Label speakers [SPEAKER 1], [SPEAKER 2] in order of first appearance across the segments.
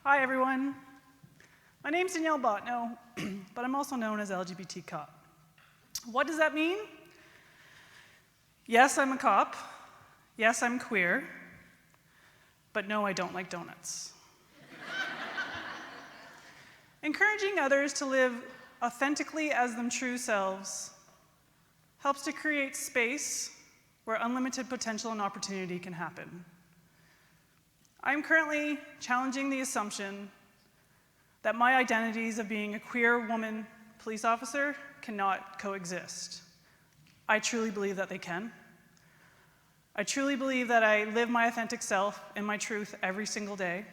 [SPEAKER 1] Hi, everyone. My name's Danielle Bottineau, but I'm also known as LGBT cop. What does that mean? Yes, I'm a cop. Yes, I'm queer. But no, I don't like donuts. Encouraging others to live authentically as them true selves helps to create space where unlimited potential and opportunity can happen. I'm currently challenging the assumption that my identities of being a queer woman police officer cannot coexist. I truly believe that they can. I truly believe that I live my authentic self and my truth every single day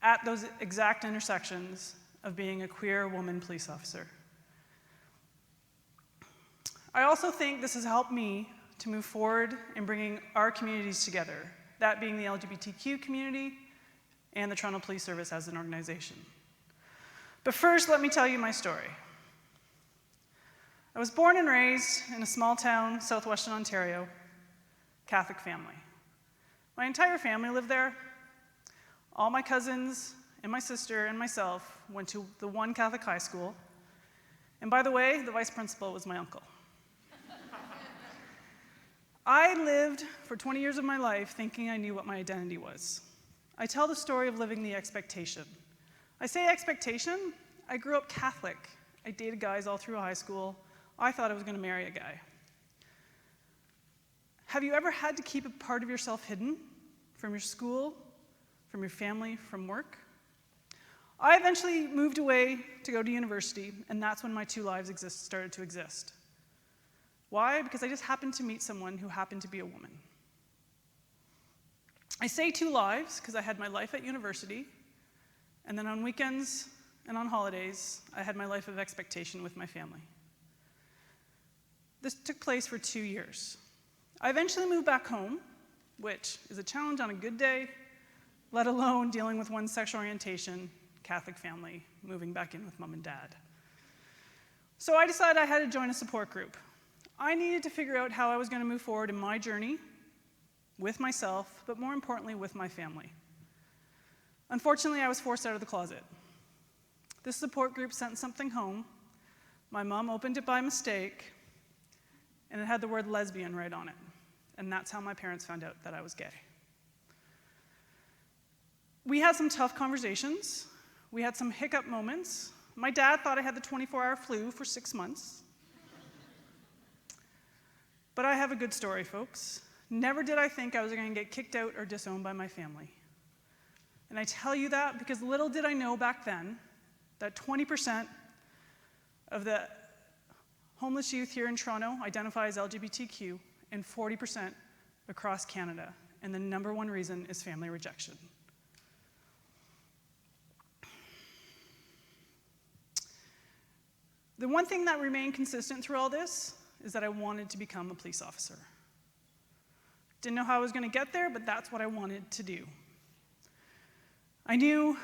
[SPEAKER 1] at those exact intersections of being a queer woman police officer. I also think this has helped me to move forward in bringing our communities together, that being the LGBTQ community and the Toronto Police Service as an organization. But first, let me tell you my story. I was born and raised in a small town, southwestern Ontario, Catholic family. My entire family lived there. All my cousins and my sister and myself went to the one Catholic high school. And by the way, the vice principal was my uncle. I lived for 20 years of my life thinking I knew what my identity was. I tell the story of living the expectation. I say expectation. I grew up Catholic. I dated guys all through high school. I thought I was going to marry a guy. Have you ever had to keep a part of yourself hidden from your school, from your family, from work? I eventually moved away to go to university, and that's when my two lives started to exist. Why? Because I just happened to meet someone who happened to be a woman. I say two lives because I had my life at university, and then on weekends and on holidays, I had my life of expectation with my family. This took place for 2 years. I eventually moved back home, which is a challenge on a good day, let alone dealing with one's sexual orientation, Catholic family, moving back in with mom and dad. So I decided I had to join a support group. I needed to figure out how I was going to move forward in my journey with myself, but more importantly, with my family. Unfortunately, I was forced out of the closet. This support group sent something home. My mom opened it by mistake, and it had the word lesbian right on it. And that's how my parents found out that I was gay. We had some tough conversations. We had some hiccup moments. My dad thought I had the 24-hour flu for 6 months. But I have a good story, folks. Never did I think I was going to get kicked out or disowned by my family. And I tell you that because little did I know back then that 20% of the homeless youth here in Toronto identify as LGBTQ, and 40% across Canada. And the number one reason is family rejection. The one thing that remained consistent through all this is that I wanted to become a police officer. Didn't know how I was going to get there, but that's what I wanted to do. I knew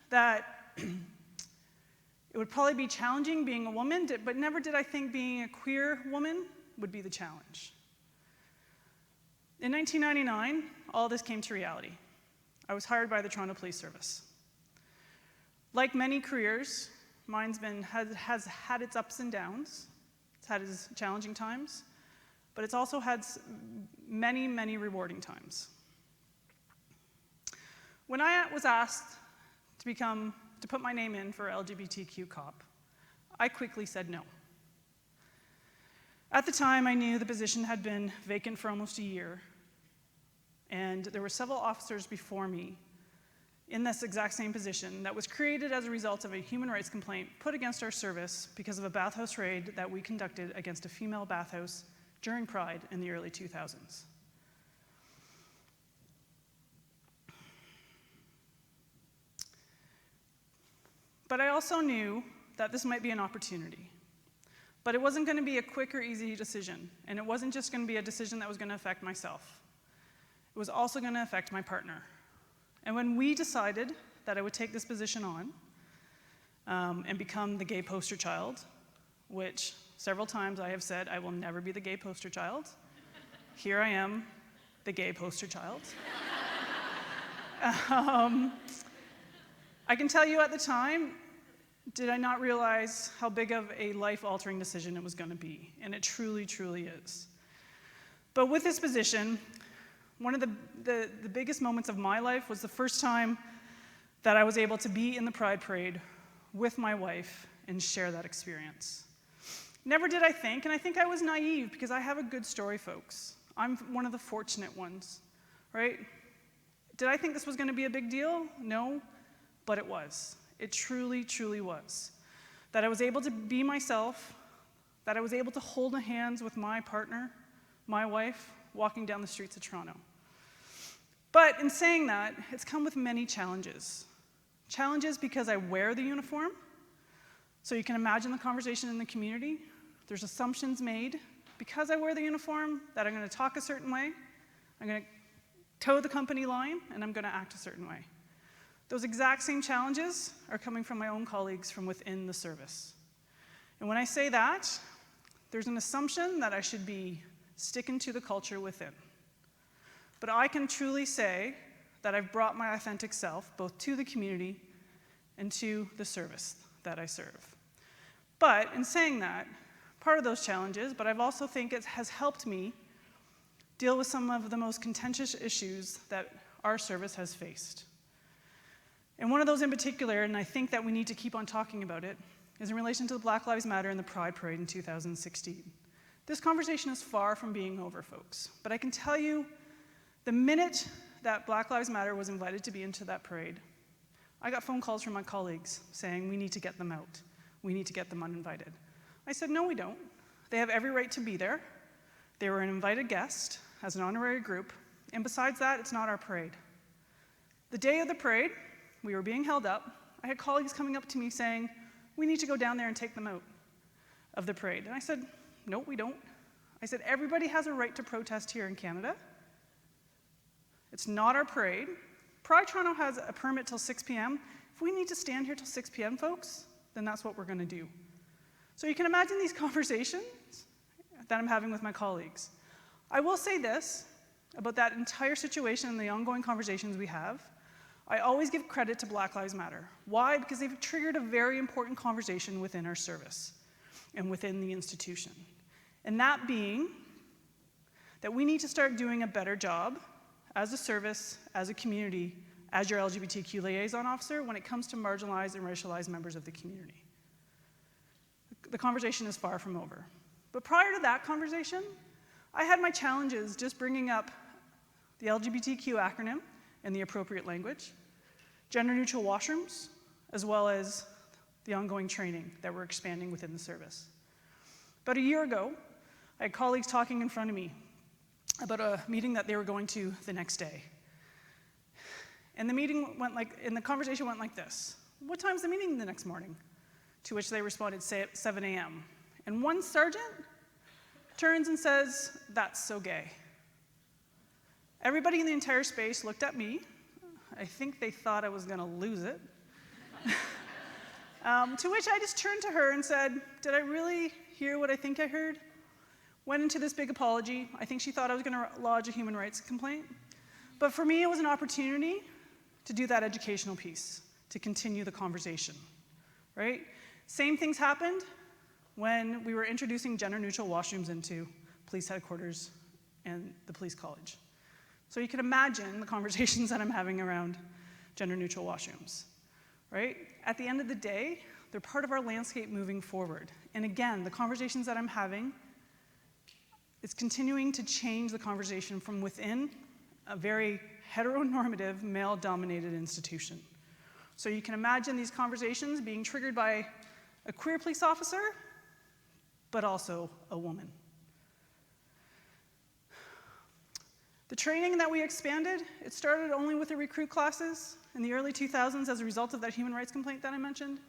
[SPEAKER 1] that it would probably be challenging being a woman, but never did I think being a queer woman would be the challenge. In 1999, all this came to reality. I was hired by the Toronto Police Service. Like many careers, mine's has had its ups and downs. It's had its challenging times, but it's also had many, many rewarding times. When I was asked to put my name in for LGBTQ cop, I quickly said no. At the time, I knew the position had been vacant for almost a year, and there were several officers before me in this exact same position that was created as a result of a human rights complaint put against our service because of a bathhouse raid that we conducted against a female bathhouse during Pride in the early 2000s. But I also knew that this might be an opportunity. But it wasn't going to be a quick or easy decision, and it wasn't just going to be a decision that was going to affect myself. It was also going to affect my partner. And when we decided that I would take this position on and become the gay poster child, which several times I have said I will never be the gay poster child, here I am, the gay poster child. I can tell you at the time, did I not realize how big of a life-altering decision it was going to be, and it truly, truly is. But with this position, one of the biggest moments of my life was the first time that I was able to be in the Pride Parade with my wife and share that experience. Never did I think, and I think I was naive because I have a good story, folks. I'm one of the fortunate ones, right? Did I think this was going to be a big deal? No, but it was. It truly, truly was. That I was able to be myself, that I was able to hold hands with my partner, my wife, walking down the streets of Toronto. But in saying that, it's come with many challenges. Challenges because I wear the uniform, so you can imagine the conversation in the community. There's assumptions made because I wear the uniform that I'm going to talk a certain way, I'm going to toe the company line, and I'm going to act a certain way. Those exact same challenges are coming from my own colleagues from within the service. And when I say that, there's an assumption that I should be sticking to the culture within. But I can truly say that I've brought my authentic self both to the community and to the service that I serve. But in saying that, part of those challenges, but I've also think it has helped me deal with some of the most contentious issues that our service has faced. And one of those in particular, and I think that we need to keep on talking about it, is in relation to the Black Lives Matter and the Pride Parade in 2016. This conversation is far from being over, folks. But I can tell you, the minute that Black Lives Matter was invited to be into that parade, I got phone calls from my colleagues saying, we need to get them out. We need to get them uninvited. I said, no, we don't. They have every right to be there. They were an invited guest as an honorary group. And besides that, it's not our parade. The day of the parade, we were being held up. I had colleagues coming up to me saying, we need to go down there and take them out of the parade. And I said, no, we don't. I said, everybody has a right to protest here in Canada. It's not our parade. Pride Toronto has a permit till 6 p.m. If we need to stand here till 6 p.m., folks, then that's what we're going to do. So you can imagine these conversations that I'm having with my colleagues. I will say this about that entire situation and the ongoing conversations we have. I always give credit to Black Lives Matter. Why? Because they've triggered a very important conversation within our service and within the institution. And that being that we need to start doing a better job as a service, as a community, as your LGBTQ liaison officer when it comes to marginalized and racialized members of the community. The conversation is far from over. But prior to that conversation, I had my challenges just bringing up the LGBTQ acronym and the appropriate language, gender-neutral washrooms, as well as the ongoing training that we're expanding within the service. About a year ago, I had colleagues talking in front of me about a meeting that they were going to the next day. And the conversation went like this: what time's the meeting the next morning? To which they responded, say at 7 a.m. And one sergeant turns and says, that's so gay. Everybody in the entire space looked at me. I think they thought I was going to lose it. To which I just turned to her and said, did I really hear what I think I heard? Went into this big apology. I think she thought I was going to lodge a human rights complaint. But for me, it was an opportunity to do that educational piece, to continue the conversation, right? Same things happened when we were introducing gender-neutral washrooms into police headquarters and the police college. So you can imagine the conversations that I'm having around gender-neutral washrooms, right? At the end of the day, they're part of our landscape moving forward. And again, the conversations that I'm having, it's continuing to change the conversation from within a very heteronormative, male-dominated institution. So you can imagine these conversations being triggered by a queer police officer, but also a woman. The training that we expanded, it started only with the recruit classes in the early 2000s as a result of that human rights complaint that I mentioned.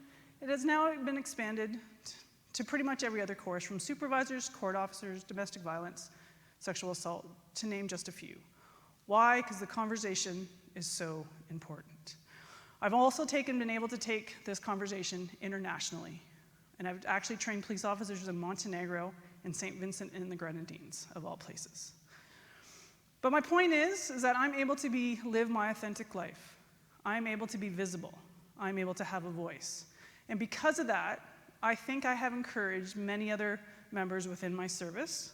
[SPEAKER 1] It has now been expanded to pretty much every other course, from supervisors, court officers, domestic violence, sexual assault, to name just a few. Why? Because the conversation is so important. I've also been able to take this conversation internationally, and I've actually trained police officers in Montenegro and St. Vincent and the Grenadines, of all places. But my point is that I'm able to live my authentic life. I'm able to be visible. I'm able to have a voice. And because of that, I think I have encouraged many other members within my service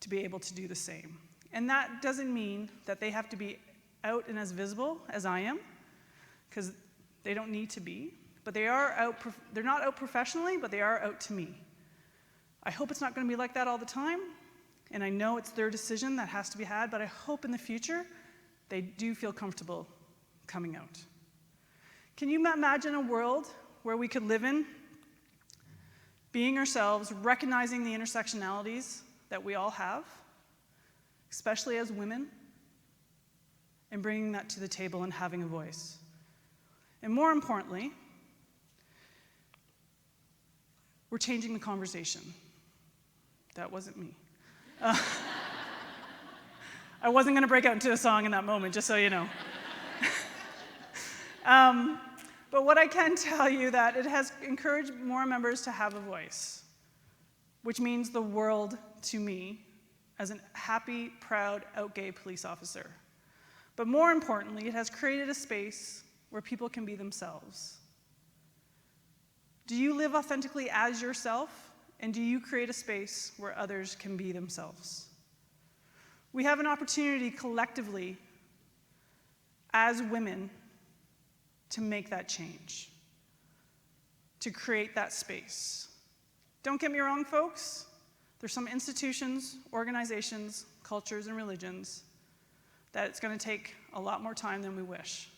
[SPEAKER 1] to be able to do the same. And that doesn't mean that they have to be out and as visible as I am, because they don't need to be, but they're not out professionally, but they are out to me. I hope it's not going to be like that all the time, and I know it's their decision that has to be had, but I hope in the future they do feel comfortable coming out. Can you imagine a world where we could live in, being ourselves, recognizing the intersectionalities that we all have, especially as women, and bringing that to the table and having a voice? And more importantly, we're changing the conversation. That wasn't me. I wasn't going to break out into a song in that moment, just so you know. But what I can tell you that it has encouraged more members to have a voice, which means the world to me as a happy, proud, out gay police officer. But more importantly, it has created a space where people can be themselves. Do you live authentically as yourself, and do you create a space where others can be themselves? We have an opportunity collectively as women to make that change, to create that space. Don't get me wrong, folks. There's some institutions, organizations, cultures, and religions that it's going to take a lot more time than we wish.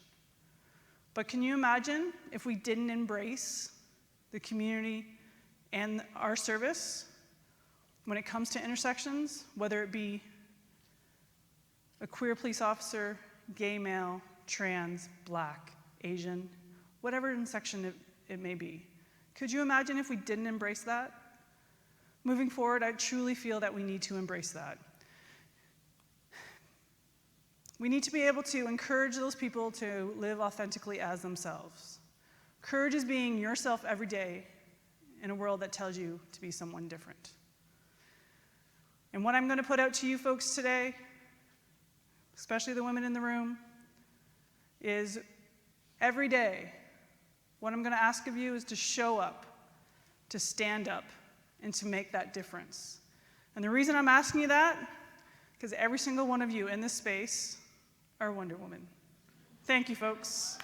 [SPEAKER 1] But can you imagine if we didn't embrace the community and our service when it comes to intersections, whether it be a queer police officer, gay male, trans, black, Asian, whatever intersection it may be? Could you imagine if we didn't embrace that? Moving forward, I truly feel that we need to embrace that. We need to be able to encourage those people to live authentically as themselves. Courage is being yourself every day in a world that tells you to be someone different. And what I'm going to put out to you folks today, especially the women in the room, is every day, what I'm going to ask of you is to show up, to stand up, and to make that difference. And the reason I'm asking you that, because every single one of you in this space are Wonder Woman. Thank you, folks.